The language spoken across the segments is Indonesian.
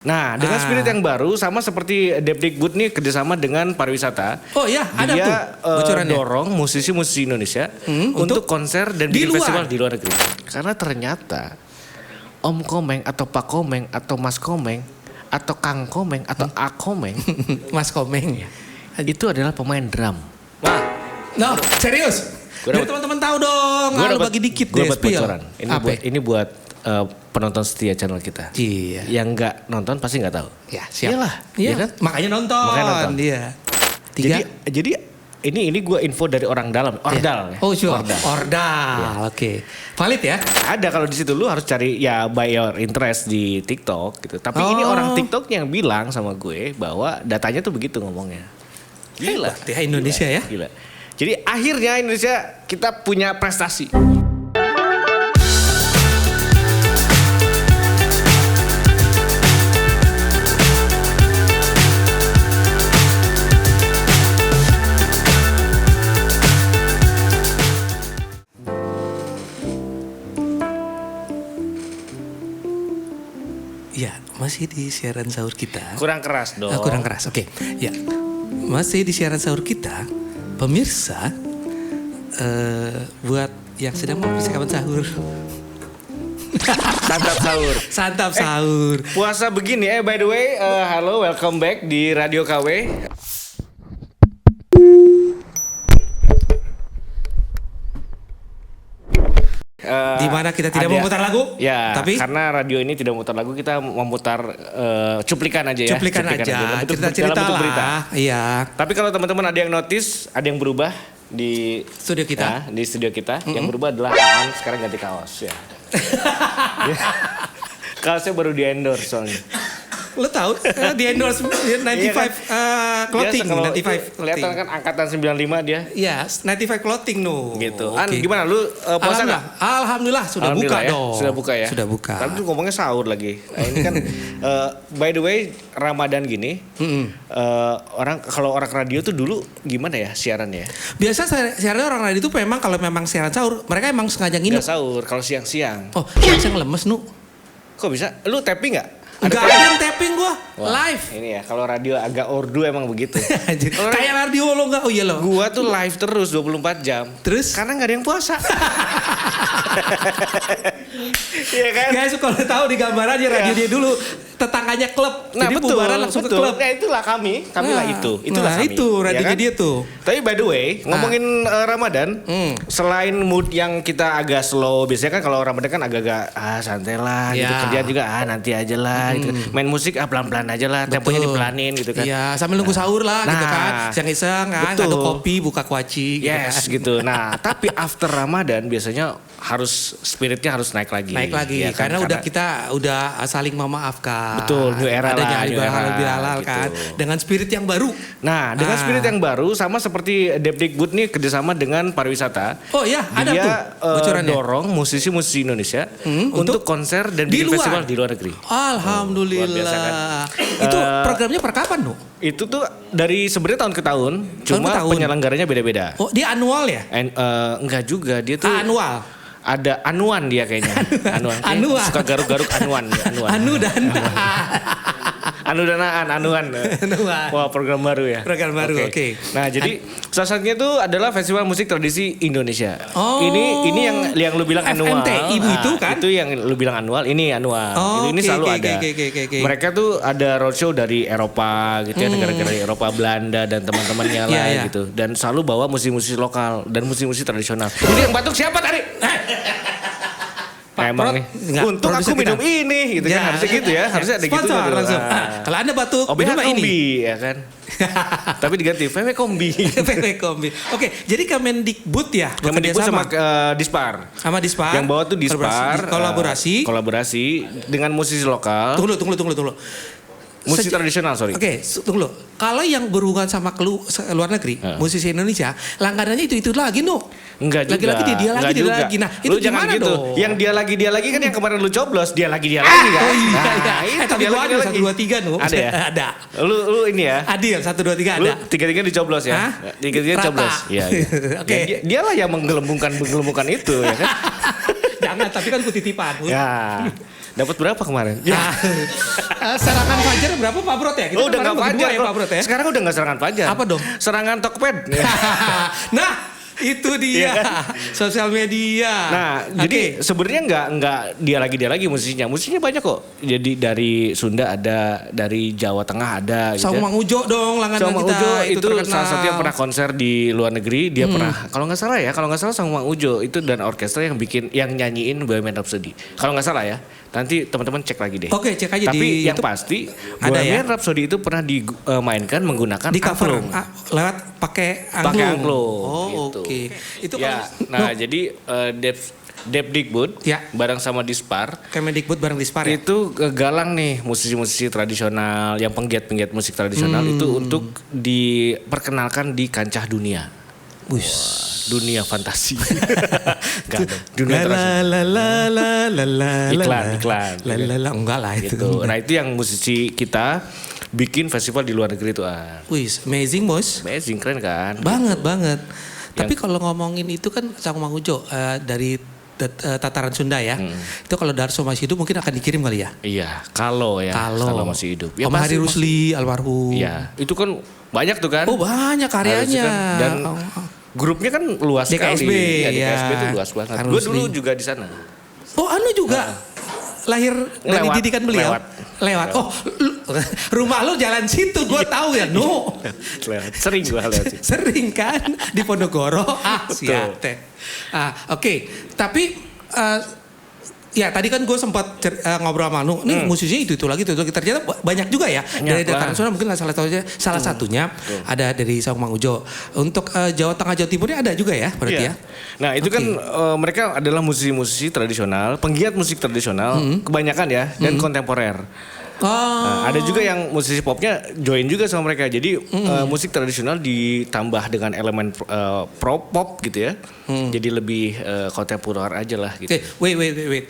Nah, dengan spirit yang baru sama seperti Depdikbud nih kerjasama dengan pariwisata. Oh iya, ada dia, tuh bocorannya. dorong musisi-musisi Indonesia untuk konser dan di bikin luar. festival di luar negeri. Karena ternyata Om Komeng atau Pak Komeng atau Mas Komeng atau Kang Komeng atau A Komeng Mas Komeng ya. itu adalah pemain drum. Wah, no, serius. Biar teman-teman tahu dong. Gua Lu dapat- bagi dikit gua deh dapat spill. bocoran. Ini buat penonton setia channel kita. Iya. Yang nggak nonton pasti nggak tahu. Ya, siap. Iyalah, Iya iya kan? Makanya nonton. Makanya nonton. Iya. Jadi ini gue info dari orang dalam, Ordal. Ya. Oh sure. Ordal. Ordal. Ya. Oke. Valid ya? Ada kalau di situ lu harus cari ya by your interest di TikTok gitu. Tapi ini orang TikTok yang bilang sama gue bahwa datanya tuh begitu ngomongnya. Gila. Hebat ya Indonesia ya. Gila. Jadi akhirnya Indonesia kita punya prestasi. Ya, masih di siaran sahur kita. Kurang keras dong. Kurang keras, oke. Ya, masih di siaran sahur kita. Pemirsa, buat yang sedang mempersiapkan sahur. Santap sahur. Santap sahur. Puasa begini by the way, halo welcome back di Radio KW. Di mana kita tidak memutar lagu, ya, tapi karena radio ini tidak memutar lagu, kita memutar cuplikan aja ya. cuplikan aja, cerita-cerita dalam bentuk berita. lah. Iya. Tapi kalau teman-teman ada yang notice, ada yang berubah di Studio kita. di studio kita, yang berubah adalah Aan sekarang ganti kaos ya. Kaosnya baru di endorse soalnya. Lo tahu di endorse 95 clothing, Biasa kalau 95 itu clothing. kelihatan kan angkatan 95 dia. Iya, 95 clothing no. Gitu. Oke. An gimana lu puasa nggak? Alhamdulillah sudah buka Alhamdulillah ya. dong. Sudah buka ya. Sudah buka. Tapi tuh ngomongnya sahur lagi. Nah, ini kan by the way Ramadan gini. Kalau orang radio tuh dulu gimana ya siarannya? Biasa siaran orang radio itu memang kalau memang siaran sahur, mereka emang sengaja nginep. Nggak sahur kalau siang-siang. Oh, siang lemes nu. Kok bisa? Lu tapping nggak? Enggak ada yang tapping gua. Wah, Live. Ini ya kalau radio agak ordu emang begitu. Kayak radio lo enggak? Oh iya lo. Gua tuh live terus 24 jam. Terus? Karena nggak ada yang puasa. Iya kan? Guys, kalau tahu di gambarannya radio dia dulu tetangganya klub. Nah, jadi betul, bubaran langsung betul. ke klub. Nah, itulah kami lah itu. Itulah nah, kami. itu radionya Ya kan? dia tuh. Tapi by the way, ngomongin Ramadan, selain mood yang kita agak slow, biasanya kan kalau Ramadan kan agak-agak santai lah, gitu. Ya. Kerjaan juga nanti aja lah, gitu. Main musik pelan-pelan aja lah, temponya dipelanin gitu kan. Iya, sambil nunggu sahur lah gitu Nah, kan. Iseng-iseng kan, betul. ngaduk kopi, buka kuaci gitu Yes kan. gitu. Nah, tapi after Ramadan biasanya spiritnya harus naik lagi. Naik lagi ya kan? karena kita udah saling memaafkan. Betul, new era adanya lah, new halal era, lebih halal gitu. kan dengan spirit yang baru. Nah, dengan spirit yang baru sama seperti Depdikbud nih kerjasama dengan pariwisata. Oh iya, ada dia, tuh bocorannya. dorong musisi-musisi Indonesia untuk konser dan di bikin luar. festival di luar negeri. Alhamdulillah. Luar biasa kan? Itu programnya per kapan, Nu? Itu tuh dari sebenarnya tahun ke tahun, cuma ke tahun. penyelenggaranya beda-beda. Oh, dia annual ya? Enggak juga, dia tuh Annual. ada anuan dia kayaknya. Anuan. Kayaknya Anuan. Suka garuk-garuk anuan. Anu dan Anu danaan, anuan. Anuan. Wah, program baru ya. Program baru, oke. Nah, jadi salah satunya itu adalah Festival Musik Tradisi Indonesia. Oh. Ini yang lu bilang anual. FMT, ibu itu kan? Itu yang lu bilang anual, ini anual. Oh, ini oke, selalu oke, ada. oke. Mereka tuh ada roadshow dari Eropa gitu ya, negara-negara Eropa, Belanda dan teman-temannya lah Iya, iya. gitu. Dan selalu bawa musisi-musisi lokal dan musisi-musisi tradisional. Ini yang batuk siapa tadi? Emang nih. Enggak, Untuk aku produser minum kita. ini gitu kan, harusnya gitu ya. Harusnya ada gitu. Sponsor langsung. Kalau Anda batuk, OBH minumlah ini. Kombi ya kan. Tapi diganti VW Kombi. PW Kombi. Oke, jadi Kemendikbud ya. Kemendikbud sama bekerja Dispar. sama Dispar. Yang bawa tuh Dispar. Kolaborasi. dengan musisi lokal. Tunggu. Musisi tradisional, sorry. Oke, tunggu. Kalau yang berhubungan sama luar negeri, musisi Indonesia, langganannya itu lagi, Nu. Enggak juga. Lagi-lagi dia Enggak dia juga. lagi. Nah, itu Lu jangan gimana gitu. dong? Yang dia lagi kan yang kemarin lu coblos, dia lagi kan. Oh iya, Nah, iya. itu Tapi dia gua lagi, ada dia 1, 2, 3, Nu. Ada ya? Ada. Lu ini ya. Adil, 1, 2, 3 Lu ada. tiga-tiga dicoblos ya? Hah? Tiga-tiga Rata. coblos. Iya. Oke. Ya, dia lah yang menggelembungkan itu ya kan. Jangan, tapi kan ku titipan. Ya. Dapat berapa kemarin? Serangan Fajar berapa Pak Brot ya? Kita Oh, udah kemarin nggak berdua Fajar ya Pak Brot ya. Sekarang udah nggak serangan Fajar. Apa dong? Serangan Tokped. Nah, itu dia. Iya kan? Sosial media. Nah, jadi sebenarnya nggak dia lagi musisinya. Musisinya banyak kok. Jadi dari Sunda ada, dari Jawa Tengah ada. Saung Mang Ujo dong langganan Saung Mang kita. Ujo itu terkenal. salah satu yang pernah konser di luar negeri. Dia pernah, kalau nggak salah Saung Mang Ujo itu dan orkestra yang nyanyiin Bohemian Rhapsody. Kalau nggak salah ya. Nanti teman-teman cek lagi deh. Oke, cek aja Tapi di yang YouTube. pasti Ada Bohemian ya? Rhapsody itu pernah dimainkan menggunakan di cover angklung. lewat pakai angklung. Pakai angklung. Oh, gitu. oke. Itu Ya, kalau nah jadi Depdikbud Ya. bareng sama Dispar Kemendikbud bareng Dispar ya. itu galang nih musisi-musisi tradisional yang penggiat-penggiat musik tradisional itu untuk diperkenalkan di kancah dunia. Dunia fantasi. Enggak dong. Dunia tradisional. Iklan. Enggak lah itu. Gitu. Nah, itu yang musisi kita bikin festival di luar negeri tuh. Wih, amazing bos. Amazing, keren kan? Banget. Tapi kalau ngomongin itu kan Saung Mang Ujo dari tataran Sunda ya. Itu kalau Darso masih hidup mungkin akan dikirim kali ya. Iya, kalau masih hidup. Om Hari Rusli almarhum. Iya, itu kan banyak tuh kan. Oh, banyak karyanya. Dan grupnya kan luas DKSB, sekali. ya. DKSB itu luas banget. Kan Gue Rusli. dulu juga di sana. Oh, juga lahir dari Lewat, didikan beliau. lewat. Oh, rumah lu jalan situ, gue tahu ya. No, Sering gue lewat situ. sering kan di Ponorogo. Betul. Siap teh. Oke. Tapi ya tadi kan gue sempat ngobrol sama Anu. Nih musisinya itu lagi. Ternyata banyak juga ya. Dari dataran Sunda mungkin salah satunya ada dari Saung Mang Ujo. Untuk Jawa Tengah, Jawa Timurnya ada juga ya berarti ya. Nah itu kan mereka adalah musisi-musisi tradisional, penggiat musik tradisional, kebanyakan ya, dan kontemporer. Nah, ada juga yang musisi popnya join juga sama mereka. Jadi musik tradisional ditambah dengan elemen pop gitu ya. Jadi lebih kontemporer aja lah gitu. Oke, wait.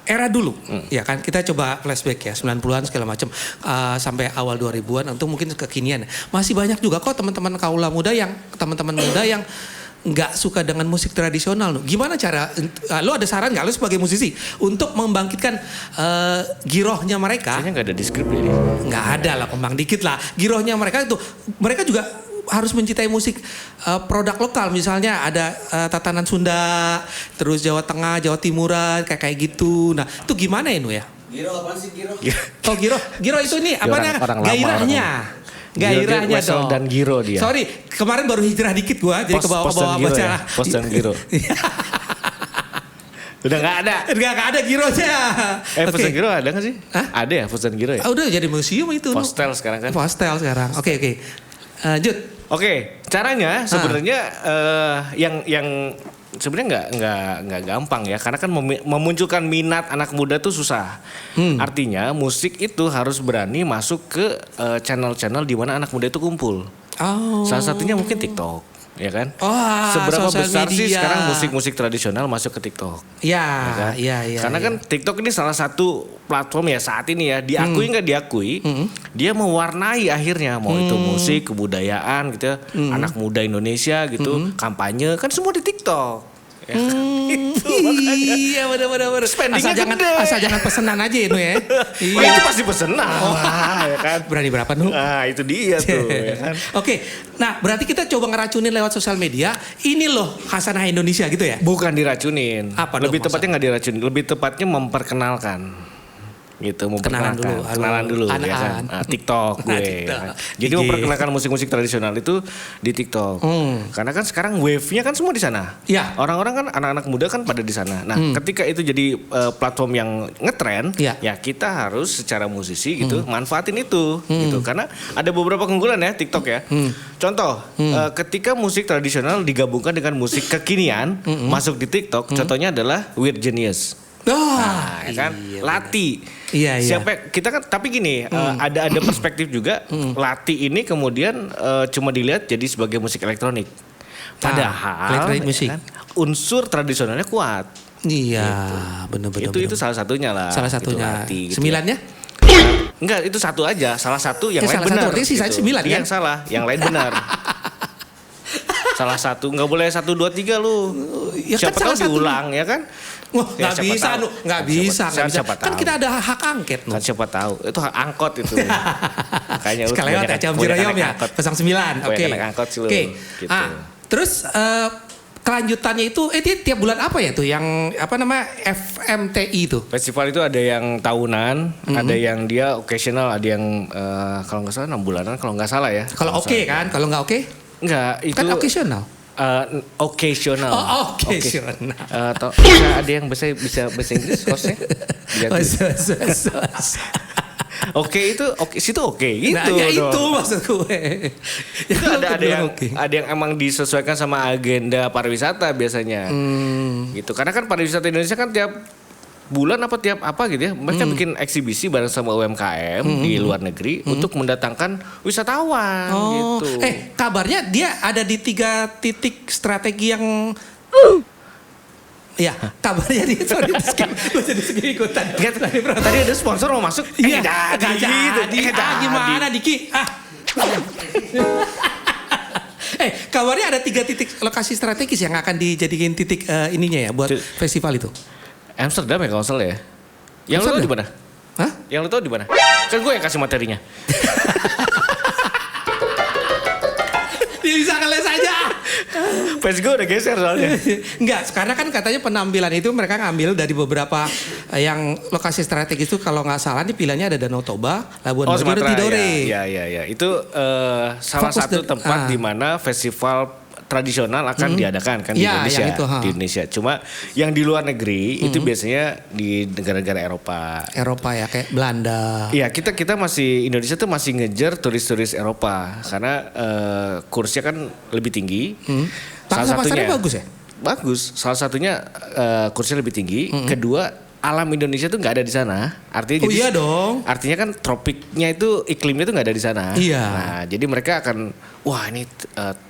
Era dulu, ya kan kita coba flashback ya 90-an segala macam sampai awal 2000-an untuk mungkin kekinian. Masih banyak juga kok teman-teman muda yang nggak suka dengan musik tradisional. Gimana cara, lo ada saran nggak lo sebagai musisi untuk membangkitkan girohnya mereka? Kayaknya nggak ada di skrip ini. Nggak ada lah, kembang dikit lah. Girohnya mereka juga harus mencintai musik produk lokal. Misalnya ada tatanan Sunda, terus Jawa Tengah, Jawa Timuran, kayak gitu. Nah itu gimana ya Nu ya? Giro apa sih Giro? Oh Giro itu nih apa namanya? orang lama, Gairahnya. Gairahnya Wesel dong. dan Giro dia. Sorry, kemarin baru hijrah dikit gua, jadi ke bawah-bawah Giro baca. ya? Pos dan Giro. Udah nggak ada. Enggak ada Gironya. Pos dan Giro ada nggak sih? Hah? Ada ya Pos dan Giro ya? Udah jadi museum itu. Nu. Postel sekarang kan? Postel sekarang. Oke. Lanjut. Oke, caranya sebenarnya yang sebenarnya nggak gampang ya, karena kan memunculkan minat anak muda tuh susah. Artinya musik itu harus berani masuk ke channel-channel di mana anak muda itu kumpul. Oh. Salah satunya mungkin TikTok, ya kan? Seberapa sosial besar sih media. sekarang musik-musik tradisional masuk ke TikTok? Ya, kan? iya. Karena kan TikTok ini salah satu platform ya saat ini ya, diakui nggak diakui, dia mewarnai akhirnya mau itu musik, kebudayaan gitu ya, anak muda Indonesia gitu, kampanye kan semua di TikTok. Ya kan? Itu makanya. Iya benar. Spendingnya gede. Asal jangan pesenan aja ya Nu ya. Wah, itu pasti pesenan. Wah, ya kan? Berani berapa Nu? Nah itu dia tuh ya kan. Oke, nah berarti kita coba ngeracunin lewat sosial media. Ini loh Hasanah Indonesia gitu ya? Bukan diracunin. Apa dong lebih tepatnya nggak diracunin, lebih tepatnya memperkenalkan. Gitu, Kenalan dulu. ya kan. TikTok gue. TikTok. Ya kan? Jadi IG. memperkenalkan musik-musik tradisional itu di TikTok. Karena kan sekarang wave-nya kan semua di sana. Ya. Orang-orang kan anak-anak muda kan pada di sana. Nah, ketika itu jadi platform yang ngetren, Ya. ya kita harus secara musisi gitu manfaatin itu gitu. Karena ada beberapa keunggulan ya TikTok ya. Contoh, ketika musik tradisional digabungkan dengan musik kekinian masuk di TikTok, contohnya adalah Weird Genius. Nah, ya kan? iya, Lati. Iya. Siapa kita kan tapi gini, ada perspektif juga. Lati ini kemudian cuma dilihat jadi sebagai musik elektronik. Padahal elektronik musik. ya kan, unsur tradisionalnya kuat. Iya, benar. Itu salah satunya lah. Salah satunya. Lati, gitu ya. Sembilannya? Enggak, itu satu aja. Salah satu yang Ya, lain salah benar. satu, berarti sisanya gitu. 9 kan? Yang salah, yang lain benar. Salah satu, nggak boleh 1, 2, 3 lu. Ya kan Siapa tahu salah satu. diulang ya kan? Wah, Ya, nggak siapa bisa, tahu. Nu. Nggak Kan bisa, siapa- nggak bisa. siapa Kan tahu. kita ada hak angket, Nu. Kan siapa tahu. Itu hak angkot itu. Makanya lu Sekali lewat ya, Ciam Cirayom ya, 09. Oke. Naik angkot sih lu. Oke. Gitu. Terus kelanjutannya itu, dia tiap bulan apa ya tuh yang apa nama FMTI itu? Festival itu ada yang tahunan, ada yang dia occasional, ada yang kalau nggak salah 6 bulanan, kalau nggak salah ya. Kalau oke kan, kalau nggak oke? Enggak, itu Kan occasional. occasional. Oh, occasional. Bisa ada yang bisa bahasa Inggris hostnya? Oh, Oke itu situ oke gitu. Nah, ya dong. itu maksud gue. Ya, Itu kalau ada aku bilang yang oke. ada yang emang disesuaikan sama agenda pariwisata biasanya. Gitu. Karena kan pariwisata Indonesia kan tiap bulan apa tiap apa gitu ya. Mereka bikin eksibisi bareng sama UMKM di luar negeri untuk mendatangkan wisatawan gitu. Kabarnya dia ada di 3 titik strategi yang ya, kabarnya dia sorry gue jadi segini ikutan. Tadi ada sponsor mau masuk. Iya, Nggak nggak jadi. Gimana Diki? Kabarnya ada 3 titik lokasi strategis yang akan dijadikan titik ininya ya buat festival itu. Amsterdam ya kalau nggak salah ya. Yang lu tahu di mana? Hah? Yang lu tahu di mana? Kan gue yang kasih materinya. Dia bisa ngeles aja. Pes gue udah geser soalnya. Enggak, karena kan katanya penampilan itu mereka ngambil dari beberapa yang lokasi strategis itu kalau nggak salah nih pilihannya ada Danau Toba, Labuan Bajo, dan Tidore. Ya. Itu salah Fokus satu tempat di mana festival tradisional akan diadakan kan di Ya, Indonesia. yang itu, Di Indonesia. Cuma yang di luar negeri itu biasanya di negara-negara Eropa. Eropa ya, kayak Belanda. Iya, kita masih Indonesia tuh masih ngejar turis-turis Eropa karena kursnya kan lebih tinggi. Salah satunya bagus ya? Bagus. Salah satunya kursnya lebih tinggi. Kedua, alam Indonesia tuh nggak ada di sana. Artinya Oh iya dong. Artinya kan tropiknya itu iklimnya tuh nggak ada di sana. Iya. Nah, jadi mereka akan wah ini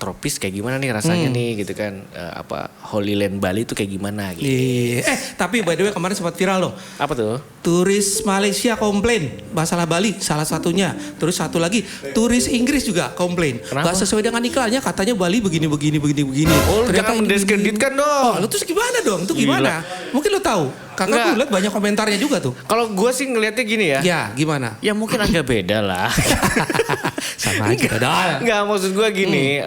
tropis kayak gimana nih rasanya nih gitu kan. Holy Land Bali itu kayak gimana gitu. Iya. Tapi by the way kemarin sempat viral loh. Apa tuh? Turis Malaysia komplain masalah Bali salah satunya. Terus satu lagi turis Inggris juga komplain. Kenapa? Gak sesuai dengan iklannya katanya Bali begini. Oh, lu jangan ini mendiskreditkan dong. Oh, lu terus gimana dong? Itu gimana? Mungkin lu tahu. Kakak Enggak. gue liat banyak komentarnya juga tuh. Kalau gue sih ngelihatnya gini ya. Ya, gimana? Ya mungkin agak beda lah. Sama aja dong. Enggak, maksud gue gini,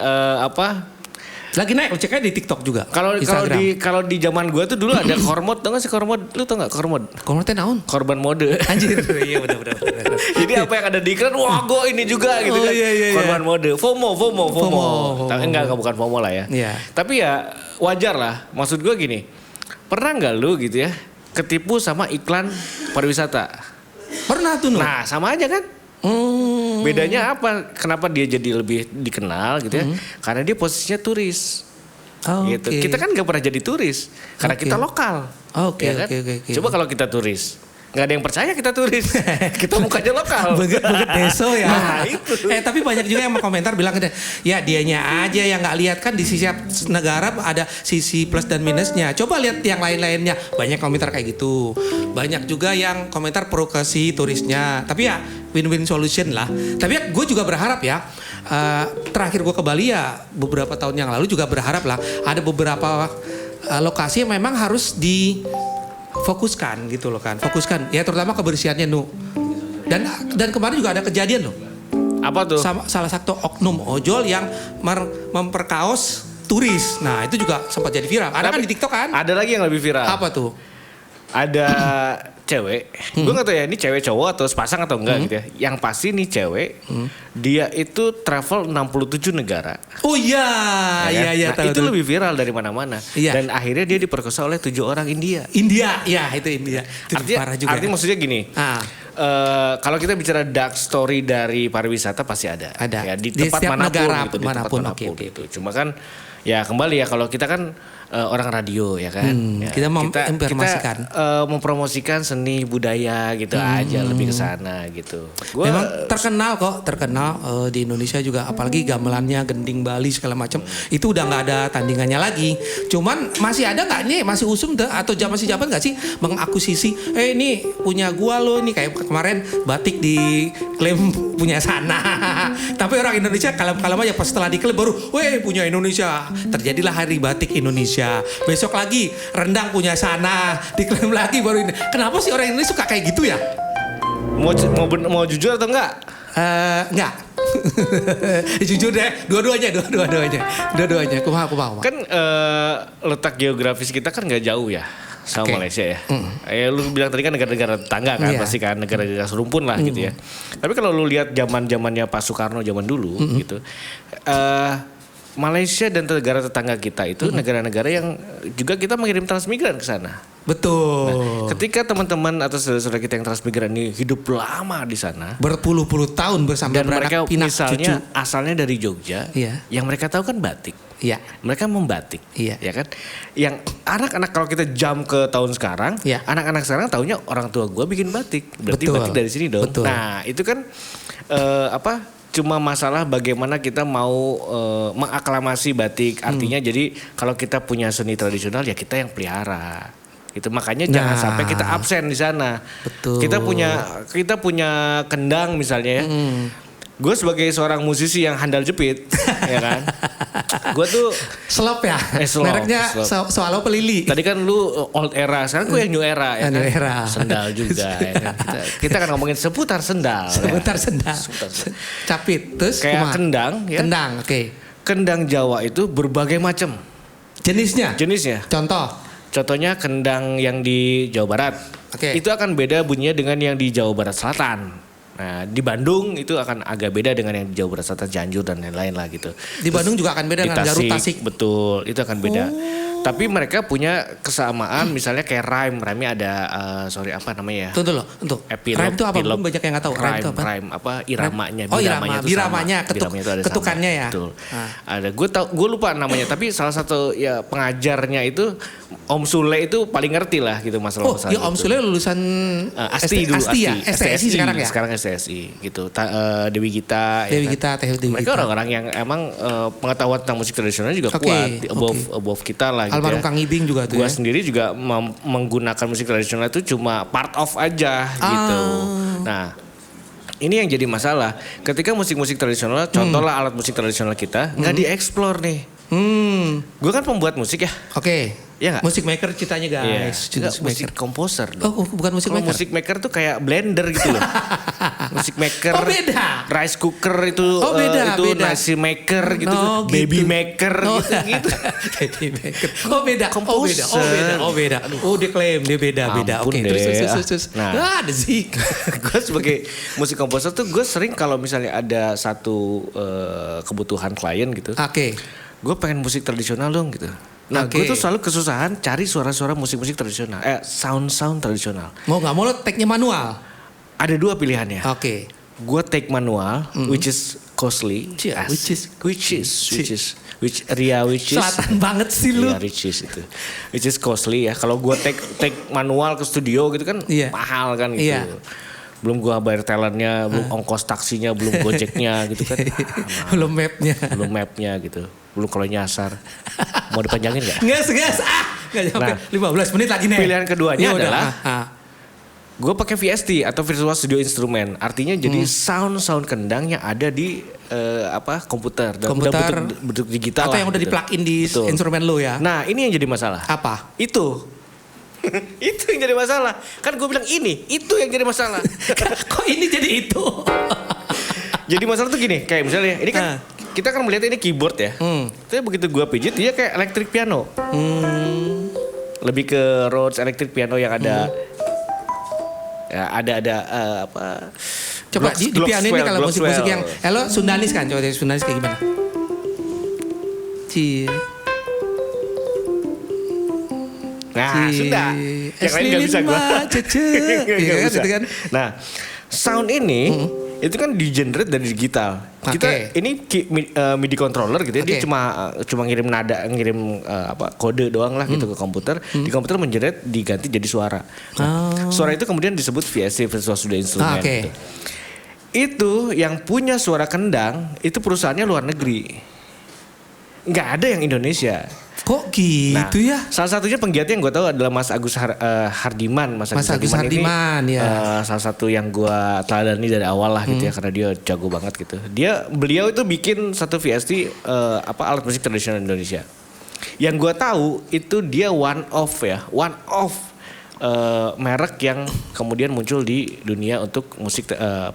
Lagi naik, cek aja di TikTok juga. kalau di zaman gue tuh dulu ada kormod, tau gak sih kormod? Lu tau gak kormod? Komentar naon? Korban mode. Anjir. Iya benar. Jadi apa yang ada di iklan, wah gue ini juga gitu Oh, kan. iya. Korban mode, FOMO. Tapi enggak bukan FOMO lah ya. Iya. Tapi ya wajar lah, maksud gue gini. Pernah gak lu gitu ya ketipu sama iklan pariwisata? Pernah tuh, Nuh. Nah sama aja kan. Bedanya apa? Kenapa dia jadi lebih dikenal gitu ya? Karena dia posisinya turis. Gitu. Oke. Kita kan gak pernah jadi turis karena Oke. kita lokal. Oke, ya kan? oke. Coba kalau kita turis, nggak ada yang percaya kita turis. Kita mukanya lokal. Banget deso ya. Nah, itu. Tapi banyak juga yang mau komentar bilang ya dianya aja yang nggak lihat kan di sisi negara ada sisi plus dan minusnya. Coba lihat yang lain-lainnya. Banyak komentar kayak gitu. Banyak juga yang komentar provokasi turisnya. Tapi ya win-win solution lah. Tapi ya gue juga berharap ya. Terakhir gue ke Bali ya beberapa tahun yang lalu juga berharap lah ada beberapa lokasi yang memang harus difokuskan gitu loh kan. Fokuskan ya terutama kebersihannya Nu. Dan kemarin juga ada kejadian loh. Apa tuh? Sama salah satu oknum ojol yang memperkaos turis. Nah, itu juga sempat jadi viral. Ada kan di TikTok kan? Ada lagi yang lebih viral. Apa tuh? Ada cewek, gue gak tau ya ini cewek cowok atau sepasang atau enggak gitu ya. Yang pasti nih cewek, dia itu travel 67 negara. Oh iya, Ya kan? iya Nah, tahu itu tuh. lebih viral dari mana-mana. Iya. Dan akhirnya dia diperkosa oleh 7 orang India. India, ya itu India. Itu parah juga. Artinya maksudnya gini. Kalau kita bicara dark story dari pariwisata pasti ada. Ada. Ya, di Di tempat setiap manapun negara gitu, di tempat manapun, manapun oke. gitu. Cuma kan ya kembali ya kalau kita kan orang radio ya kan. Ya, kita menginformasikan. mempromosikan seni budaya gitu aja lebih ke sana gitu. Memang terkenal di Indonesia juga apalagi gamelannya gending Bali segala macam itu udah nggak ada tandingannya lagi. Cuman masih ada nggak nih masih usum atau masih jabat nggak sih mengakuisisi ini punya gua loh ini kayak kemarin batik diklaim punya sana. Tapi orang Indonesia kalem-kalem aja pas setelah diklaim baru, weh punya Indonesia. Terjadilah Hari Batik Indonesia Indonesia. Besok lagi rendang punya sana, diklaim lagi baru ini. Kenapa sih orang Indonesia suka kayak gitu ya? Mau jujur atau enggak? Enggak. Jujur deh, dua-duanya. Kumaha. Kan letak geografis kita kan nggak jauh ya sama Malaysia ya. Lu bilang tadi kan negara-negara tetangga kan, pasti kan negara-negara serumpun lah gitu ya. Tapi kalau lu lihat zamannya Pak Soekarno zaman dulu gitu, Malaysia dan negara tetangga kita itu negara-negara yang juga kita mengirim transmigran ke sana. Betul. Nah, ketika teman-teman atau saudara-saudara kita yang transmigran ini hidup lama di sana, berpuluh-puluh tahun bersama dan mereka misalnya cucu. asalnya dari Jogja, yang mereka tahu kan batik. Iya. Mereka membatik, iya, ya kan? Yang anak-anak kalau kita jam ke tahun sekarang, anak-anak sekarang taunya orang tua gue bikin batik, berarti batik dari sini dong. Betul. Nah itu kan cuma masalah bagaimana kita mau mengaklamasi batik. Artinya jadi kalau kita punya seni tradisional ya kita yang pelihara. Itu makanya jangan sampai kita absen di sana. Betul. Kita punya kendang misalnya ya. Gue sebagai seorang musisi yang handal jepit, ya kan. Gue tuh Slop ya. Mereknya Swallow Pelili. Tadi kan lu old era, sekarang gue yang new era ya kan. New era. Sendal juga ya kan. Kita akan ngomongin seputar sendal. Seputar sendal. Capit terus kayak kendang ya. Kendang, oke. Kendang Jawa itu berbagai macam. Jenisnya. Contohnya kendang yang di Jawa Barat. Itu akan beda bunyinya dengan yang di Jawa Barat Selatan. Nah di Bandung itu akan agak beda dengan yang di Jawa Barat Selatan, Cianjur dan lain-lain lah gitu. Di Bandung juga akan beda dengan Garut, Tasik. Betul, itu akan beda. Tapi mereka punya kesamaan misalnya kayak rhyme-nya ada apa namanya ya? Tunggu. Rhyme itu apa? Belum banyak yang nggak tahu. Rhyme itu apa? Rhyme apa? Iramanya. Biramanya, ketukannya ya. Betul. Ada gue lupa namanya, tapi salah satu ya pengajarnya itu Om Sule itu paling ngerti lah gitu masalah-masalah. Om Sule lulusan ASTI dulu, STSI sekarang ya. Sekarang STSI gitu. Dewi Gita. Mereka orang-orang yang emang pengetahuan tentang musik tradisional juga kuat, above kita lah. Almarhum Kang Ibing juga tuh. Gua sendiri juga menggunakan musik tradisional itu cuma part of aja gitu. Nah, ini yang jadi masalah. Ketika musik-musik tradisional, contohlah alat musik tradisional kita nggak dieksplor nih. Gue kan pembuat musik ya. Iya gak? Musik maker ceritanya guys. Musik komposer. Oh bukan musik maker. Musik maker tuh kayak blender gitu loh. Musik maker. Beda. Rice cooker itu beda. Nasi maker gitu. Baby maker gitu. Baby maker. Beda. Komposer. Beda. Dia klaim dia beda. Oke. Terus. Nah, ada sih. Gue sebagai musik komposer tuh gue sering kalau misalnya ada satu kebutuhan klien gitu. Gue pengen musik tradisional dong gitu. Nah gue tuh selalu kesusahan cari suara-suara musik-musik tradisional. Sound tradisional. Mau gak mau lo take-nya manual? Ada dua pilihannya. Gue take manual, which is costly. Which is selatan banget sih lu. Which is costly ya. Kalau gue take manual ke studio gitu kan mahal kan gitu. Belum gua bayar talentnya, belum ongkos taksinya, belum gojeknya gitu kan. Belum mapnya gitu. Belum kalau nyasar. Mau dipanjangin gak? Nggak nyampe 15 menit lagi nih. Pilihan keduanya adalah gue pakai VST atau Virtual Studio Instrument. Artinya jadi sound kendang yang ada di komputer. Udah bentuk digital atau yang udah di-plug-in di instrumen lo ya. Nah ini yang jadi masalah. Apa? Itu yang jadi masalah. Kan gue bilang itu yang jadi masalah. Kok ini jadi itu? Jadi masalah tuh gini, kayak misalnya ini kan kita kan melihat ini keyboard ya. Tapi begitu gue pijit dia kayak electric piano. Lebih ke Rhodes electric piano yang ada Coba di piano ini kalau musik-musik yang lo Sundanis kan, coba Sundanis kayak gimana? Nah, sudah. Yang lain gak bisa gue. Kan? Nah, sound ini itu kan di-generate dari digital. Kita ini MIDI controller gitu ya. Dia cuma ngirim nada, kode doang lah gitu ke komputer. Di komputer mengenerate diganti jadi suara. Nah, suara itu kemudian disebut VST, Virtual Studio Instrument. Gitu. Itu yang punya suara kendang itu perusahaannya luar negeri. Nggak ada yang Indonesia. Kok gitu ya? Salah satunya penggiatnya yang gue tahu adalah Mas Agus Hardiman. Mas Agus Hardiman ini salah satu yang gue teladani dari awal lah gitu ya, karena dia jago banget gitu. Beliau itu bikin satu VST alat musik tradisional Indonesia. Yang gue tahu itu dia one of merek yang kemudian muncul di dunia untuk musik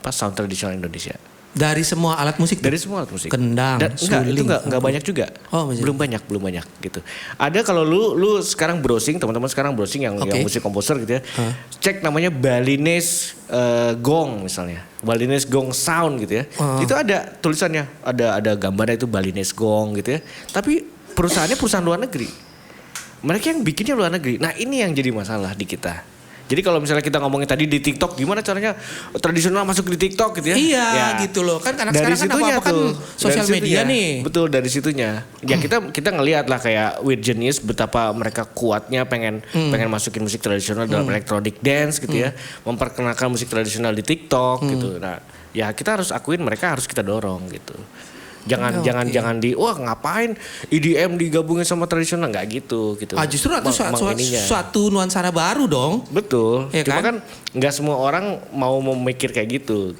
sound tradisional Indonesia. Dari semua alat musik? Dari semua alat musik. Kendang, suling. Itu enggak banyak juga. Oh, belum banyak gitu. Ada kalau lu sekarang browsing, teman-teman sekarang browsing yang musik komposer gitu ya. Cek namanya Balinese Gong misalnya. Balinese Gong Sound gitu ya. Itu ada tulisannya, ada gambarnya itu Balinese Gong gitu ya. Tapi perusahaannya perusahaan luar negeri. Mereka yang bikinnya luar negeri. Nah ini yang jadi masalah di kita. Jadi kalau misalnya kita ngomongin tadi di TikTok, gimana caranya tradisional masuk di TikTok gitu ya? Iya gitu loh. Kan karena sekarang kan apa-apa kan sosial media nih. Betul, dari situnya. Ya kita ngelihat lah kayak Weird Genius betapa mereka kuatnya pengen masukin musik tradisional dalam electronic dance gitu ya. Memperkenalkan musik tradisional di TikTok gitu. Nah ya kita harus akuin mereka harus kita dorong gitu. Jangan ngapain EDM digabungin sama tradisional, nggak gitu. Justru itu suatu nuansa baru dong. Betul. Ya Cuma kan nggak semua orang mau memikir kayak gitu.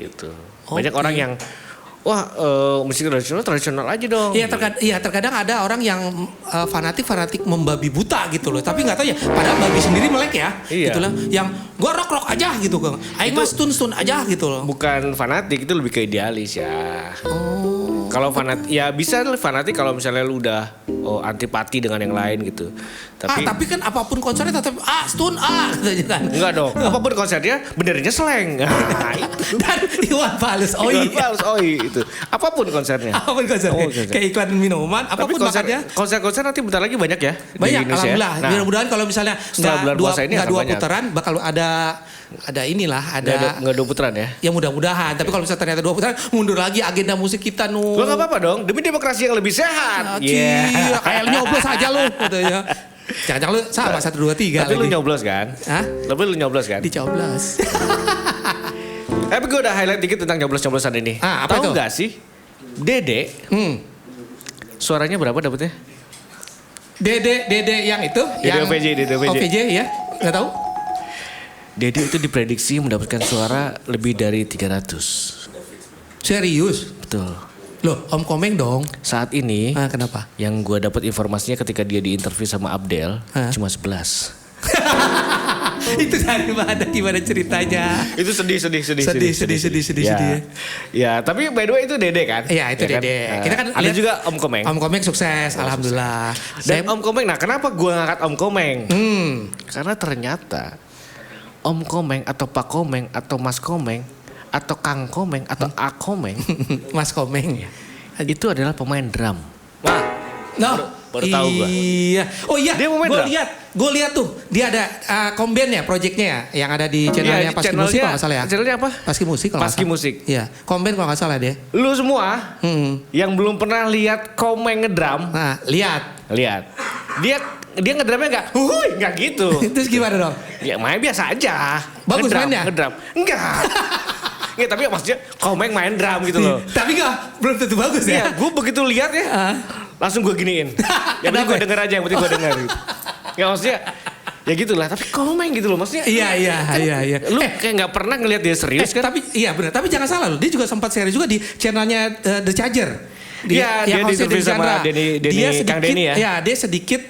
Banyak orang yang musik tradisional aja dong. Iya terkadang ada orang yang fanatik membabi buta gitu loh. Tapi nggak tahu ya. Padahal babi sendiri melek ya. Iya. Gitu loh. Yang gua rock aja gitu kan. Aing mas tun aja gitu loh. Bukan fanatik, itu lebih ke idealis ya. Kalau fanatik ya bisa fanatik kalau misalnya lu udah antipati dengan yang lain gitu. Tapi kan apapun konsernya tetap stun gitu kan. Enggak dong. Apapun konsernya benernya slang. Nah, itu. Dan Iwan Fals itu. Apapun konsernya. Kayak iklan minuman, apapun makanya. Konser nanti bentar lagi banyak ya. Banyak alhamdulillah. Nah, mudah-mudahan kalau misalnya enggak dua putaran bakal ada nggak dua putaran ya. Ya mudah-mudahan. Tapi kalau misalnya ternyata 2 putaran mundur lagi agenda musik kita Lo nggak apa-apa dong. Demi demokrasi yang lebih sehat. Kayak nyoblos aja lo gitu ya. Jangan lu sama 1, 2, 3. Tapi lu nyoblos kan? Hah? Tapi lu nyoblos kan? Dicoblos. Tapi gue udah highlight dikit tentang nyoblos-nyoblosan ini. Tahu nggak sih? Dede. Suaranya berapa dapetnya? Dede yang itu? Yang OVJ ya? Nggak tahu? Dede itu diprediksi mendapatkan suara lebih dari 300. Serius? Betul. Loh, Om Komeng dong. Saat ini, kenapa? Yang gue dapat informasinya ketika dia diinterview sama Abdel, cuma 11. Itu dari mana? Gimana ceritanya? Itu sedih. Ya, tapi by the way itu Dede kan? Iya, itu ya Dede. Kan? Kita kan ada juga Om Komeng. Om Komeng sukses, alhamdulillah. Dan Om Komeng, nah kenapa gue ngangkat Om Komeng? Karena ternyata Om Komeng atau Pak Komeng atau Mas Komeng atau Kang Komeng atau A Komeng, Mas Komeng itu adalah pemain drum. Wah, baru tahu gue. Iya. Oh iya, dia pemain drum. Gue lihat tuh, dia ada kombennya, projectnya ya, yang ada di channelnya Paski Musik kalau nggak salah ya. Channelnya apa? Paski Musik kalau nggak salah. Paski Musik. Iya, komben kalau nggak salah dia. Lu semua yang belum pernah lihat Komeng ngedrum, lihat. Dia ngedrumnya nggak gitu. Terus gimana dong? Ya main biasa aja. Bagus mainnya? Ngedrum. Enggak. Nggak, tapi maksudnya Komeng main drum gitu loh. Tapi belum tentu bagus ya. Iya, gue begitu lihat ya, langsung gue giniin. Yang penting gue denger aja, yang penting gue denger gitu. Ya maksudnya, ya gitulah. Tapi Komeng gitu loh, maksudnya. Iya. Lu kayak nggak pernah ngelihat dia serius kan? Tapi iya benar. Tapi jangan salah loh, dia juga sempat serius juga di channelnya The Charger. Dia di sama Kang Denny ya. Ya, dia sedikit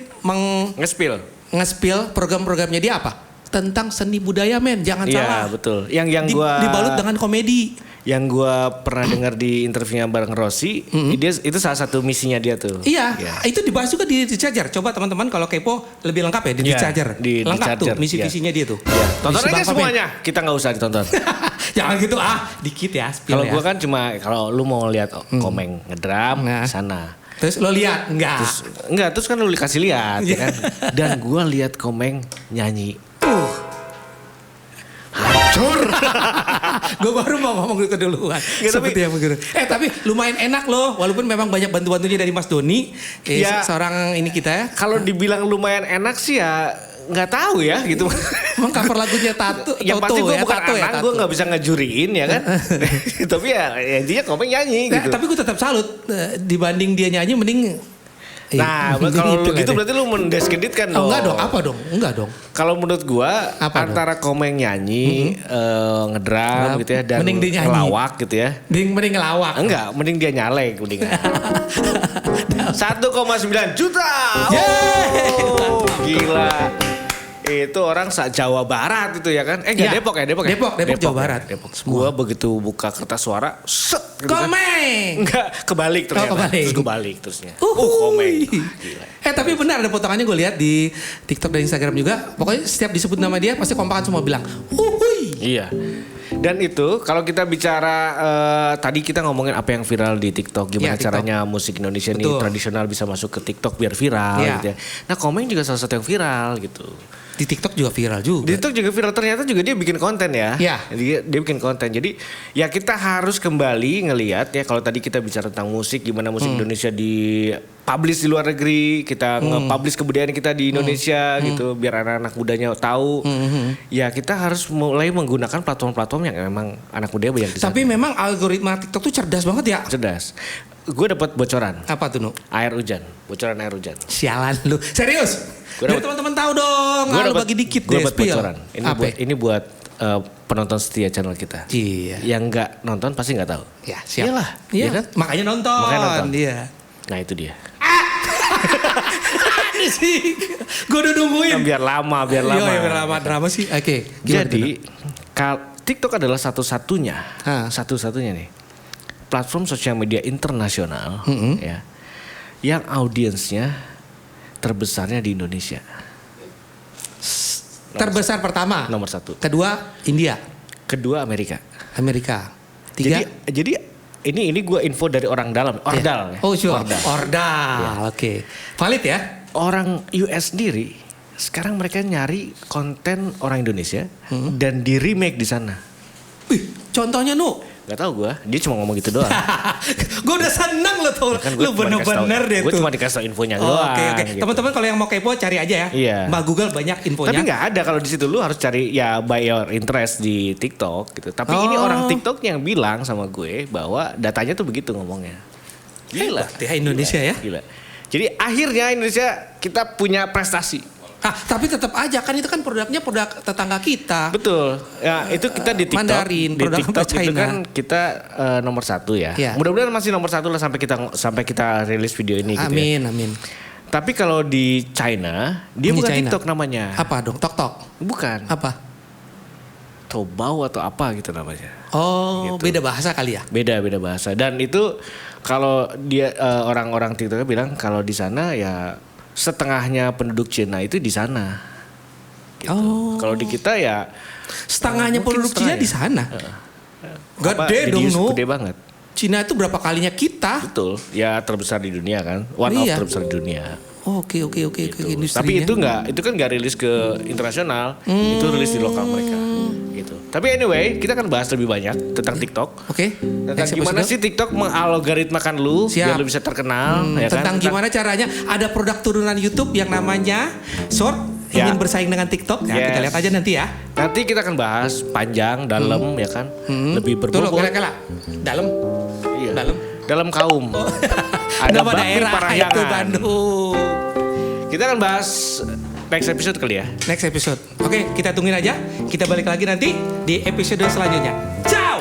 nge-spill program-programnya dia apa? Tentang seni budaya jangan salah. Iya betul. Yang gua dibalut dengan komedi. Yang gua pernah dengar di interviewnya bareng Rossi, itu salah satu misinya dia tuh. Iya, itu dibahas juga di The Charger. Coba teman-teman kalau kepo lebih lengkap ya di The Charger. Lengkap tuh misi-visinya dia tuh. Ya. Tonton aja semuanya, kita nggak usah ditonton. Jangan gitu dikit ya. Kalau gua kan cuma kalau lu mau lihat Komeng ngedrum sana. Terus lo lihat terus kan lu kasih lihat ya kan. Dan gua lihat Komeng nyanyi. Hancur. Gue baru mau ngomong itu duluan. Seperti yang begitu. Tapi lumayan enak loh. Walaupun memang banyak bantu-bantunya dari Mas Doni. Seorang ini kita ya. Kalau dibilang lumayan enak sih ya nggak tahu ya gitu. Emang cover lagunya Tato. Yang pasti gue bukan anak, gue nggak bisa ngejuriin ya kan. Tapi ya intinya Komeng nyanyi gitu. Tapi gue tetap salut. Dibanding dia nyanyi mending Nah, kalau Itu gitu kan. berarti lu mendiskreditkan dong. Oh, enggak dong, apa dong? Enggak dong. Kalau menurut gua Apa antara Komeng nyanyi, ngedrum gitu ya dan Mending dia nyanyi. ngelawak gitu ya. Mending ngelawak. Enggak, mending dia nyalek mendingan. 1,9 juta. Yeay. Oh, gila. Itu orang Jawa Barat itu ya kan? Enggak, Iya. Depok ya? Depok, Jawa Barat. Depok. Gua begitu buka kertas suara, set gitu kan. Komeng. Enggak, kebalik ternyata. kebalik. Terus gue balik terusnya. Komeng. Komeng. Gila. Tapi benar ada potongannya gue lihat di TikTok dan Instagram juga. Pokoknya setiap disebut nama dia pasti kompakan semua bilang, "Uhuy." Iya. Dan itu kalau kita bicara tadi kita ngomongin apa yang viral di TikTok, gimana Iya, TikTok. caranya musik Indonesia ini Betul. tradisional bisa masuk ke TikTok biar viral Iya. gitu ya. Nah, Komeng juga salah satu yang viral gitu. Di TikTok juga viral juga. Di TikTok juga viral, ternyata juga dia bikin konten ya. Iya. Dia bikin konten. Jadi ya kita harus kembali ngelihat ya kalau tadi kita bicara tentang musik, gimana musik Indonesia di publish di luar negeri, kita nge-publish kebudayaan kita di Indonesia gitu, biar anak-anak mudanya tahu. Ya kita harus mulai menggunakan platform-platform yang memang anak muda banyak di sana. Tapi memang algoritma TikTok tuh cerdas banget ya. Cerdas. Gue dapat bocoran. Apa tuh, Nu? Air hujan, bocoran air hujan. Sialan lu. Serius? Gua Biar dapet- teman-teman tahu dong. Lu bagi dikit Gue deh dapat spill. bocoran. Apa? Ini buat penonton setia channel kita. Iya. Yang nggak nonton pasti nggak tahu. Ya, siap. Iyalah, Iya. iya kan? Makanya nonton. Makanya nonton. Iya. Nah itu dia. Ini sih. Gue udah nungguin. Biar lama, biar lama. Iya, biar lama drama sih. Oke. gimana tuh, Jadi TikTok adalah satu-satunya, Hah. satu-satunya nih platform sosial media internasional ya, yang audiensnya terbesarnya di Indonesia. Nu? Terbesar pertama. Nomor 1. Kedua India. Kedua Amerika. Amerika. Tiga. Jadi ini gue info dari orang dalam, Ordal. Ya. Oh sure. Ordal. Ordal. Oke. Valid ya? Orang US sendiri sekarang mereka nyari konten orang Indonesia dan di remake di sana. Wih, contohnya Nu. Gak tau gue, dia cuma ngomong gitu doang. Gue udah senang lo tau. Kan gua Lu cuma dikasih bener-bener tahu- deh Gue tuh. cuma dikasih tau infonya Oh, doang. Oke. gitu. Teman-teman kalau yang mau kepo cari aja ya. Iya. Mbak Google banyak infonya. Tapi nggak ada kalau di situ lu harus cari ya by your interest di TikTok gitu. Tapi ini Oh. orang TikTok yang bilang sama gue bahwa datanya tuh begitu ngomongnya. Gila. Hebat ya Indonesia ya. Gila. Jadi akhirnya Indonesia kita punya prestasi. Tapi tetap aja kan itu kan produknya produk tetangga kita. Betul. Ya itu kita di TikTok. Mandarin, di produk TikTok itu China. kan kita nomor 1 ya. Iya. Mudah-mudahan masih nomor 1 lah sampai kita rilis video ini gitu ya. Amin. Tapi kalau di China, dia Di bukan China. TikTok namanya. Apa dong? Tok. Bukan. Apa? Tobau atau apa gitu namanya. Oh, Gitu. beda bahasa kali ya. Beda bahasa. Dan itu kalau dia orang-orang TikToknya bilang kalau di sana ya setengahnya penduduk Cina itu di sana. Gitu. Oh. Kalau di kita ya Setengahnya mungkin penduduk Cina setengahnya. di sana. apa, Gede dong, Didius Nu. gede banget. Cina itu berapa kalinya kita? Betul. Ya terbesar di dunia kan. One of Iya. terbesar di dunia. Oke, Gitu. industrinya. Tapi itu kan nggak rilis ke internasional, itu rilis di lokal mereka. Gitu. Tapi anyway, kita kan bahas lebih banyak tentang TikTok. Oke. Tentang Next gimana episode. sih TikTok mengalgoritmakan lu Siap. biar lu bisa terkenal, ya kan? Tentang gimana caranya ada produk turunan YouTube yang namanya Short Ya. ingin bersaing dengan TikTok. Ya, kita Yes. lihat aja nanti ya. Nanti kita akan bahas panjang, dalam, ya kan? Lebih Tuh lo berbobot. kela-kela. Dalam. Iya. Dalam. Dalam kaum. Ada Nama Bakti daerah itu Parahyangan. Bandung. Kita akan bahas next episode kali ya. Next episode. Oke, kita tungguin aja. Kita balik lagi nanti di episode selanjutnya. Ciao.